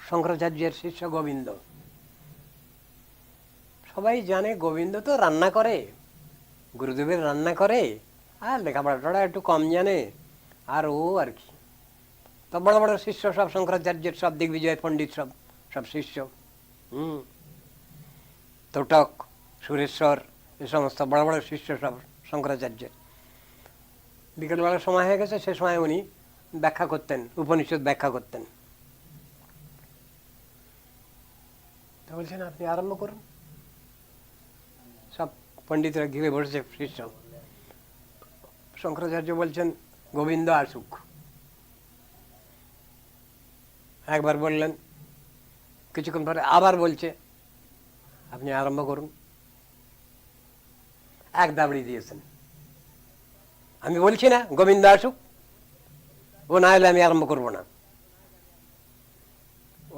শঙ্করাচার্যের শিষ্য গোবিন্দ। সবাই জানে গোবিন্দ তো রান্না করে, গুরুদেবের রান্না করে, আর লেখাপড়াটা একটু কম জানে, আর ও আর কি। তো বড় বড় শিষ্য সব শঙ্করাচার্যের, সব দিগ্বিজয় পণ্ডিত, সব সব শিষ্য। তোটক, সুরেশ্বর, এ সমস্ত বড় বড় শিষ্য সব শঙ্করাচার্যের। বিকেলবেলার সময় হয়ে গেছে, সে সময় উনি ব্যাখ্যা করতেন, উপনিষদ ব্যাখ্যা করতেন। তো বলছেন আপনি আরম্ভ করুন। সব পণ্ডিতরা ঘিরে বসেছে শিষ্য। শঙ্করাচার্য বলছেন গোবিন্দ আসুক। একবার বললেন, কিছুক্ষণ পরে আবার বলছে আপনি আরম্ভ করুন। এক দাবড়ি দিয়েছেন, আমি বলছি না গোবিন্দ আসুক, ও না হলে আমি আরম্ভ করবো না।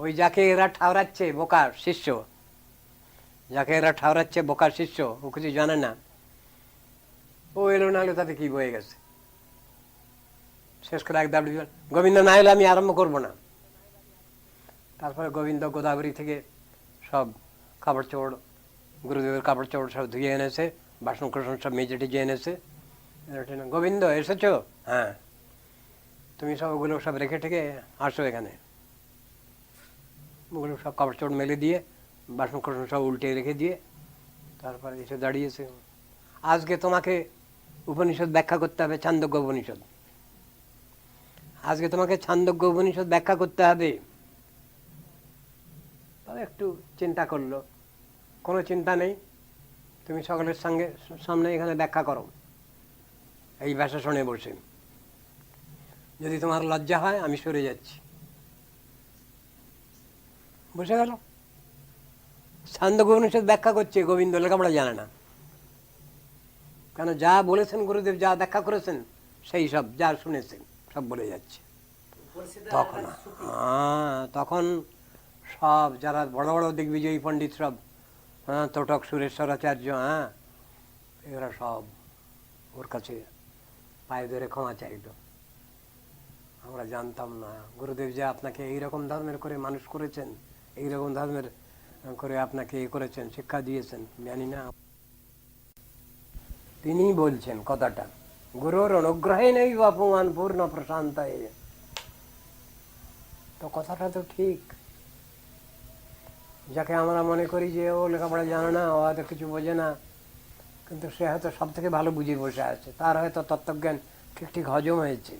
ওই যাকে এরা ঠাউরাচ্ছে বোকা শিষ্য, যাকে এরা ঠাউরাচ্ছে বোকা শিষ্য, ও কিছু জানে না, ও এলো না হলে তাতে কি বয়ে গেছে। শেষ করে এক দাবড়ি, গোবিন্দ না হলে আমি আরম্ভ করবো না। তারপরে গোবিন্দ গোদাবরী থেকে সব কাপড় চোপড়, গুরুদেবের কাপড় চোপড় সব ধুয়ে এনেছে, বাসন কোসন সব মেজে টেজে এনেছে। গোবিন্দ এসেছো? হ্যাঁ। তুমি সব ওগুলো সব রেখে ঠেকে আসো এখানে। ওগুলো সব কাপড় চোপড় মেলে দিয়ে, বাসন কোসন সব উল্টে রেখে দিয়ে তারপরে এসে দাঁড়িয়েছে। আজকে তোমাকে উপনিষদ ব্যাখ্যা করতে হবে, ছান্দোগ্য উপনিষদ। আজকে তোমাকে ছান্দোগ্য উপনিষদ ব্যাখ্যা করতে হবে। একটু চিন্তা করলো, কোনো চিন্তা নেই, তুমি সকলের সামনে এখানে ব্যাখ্যা করো এই ভাষা শুনে বসে। যদি তোমার লজ্জা হয় আমি সরে যাচ্ছি। বসে গেল, ছান্দোগ্য উপনিষদ ব্যাখ্যা করছে। গোবিন্দ লেখাপড়া জানে না, কেন যা বলেছেন গুরুদেব, যা ব্যাখ্যা করেছেন, সেই সব যা শুনেছেন সব বলে যাচ্ছে। তখন তখন সব যারা বড় বড় দিগ্বিজয়ী পণ্ডিত সব, তোটক, সুরেশ্বরাচার্য, এরা সব ওর কাছে পায়ে ধরে ক্ষমা চাইল। আমরা জানতাম না গুরুদেব যে আপনাকে এইরকম ধর্মের করে মানুষ করেছেন, এইরকম ধর্মের করে আপনাকে এ করেছেন, শিক্ষা দিয়েছেন, জানি না। তিনি বলছেন কথাটা, গুরুর অনুগ্রহে নেই অপমান পূর্ণ প্রশান্ত। তো কথাটা তো ঠিক। যাকে আমরা মনে করি যে ও লেখাপড়া জানে না, ও হয়তো কিছু বোঝে না, কিন্তু সে হয়তো সব থেকে ভালো বুঝে বসে আছে, তার হয়তো তত্ত্বজ্ঞান ঠিক ঠিক হজম হয়েছে।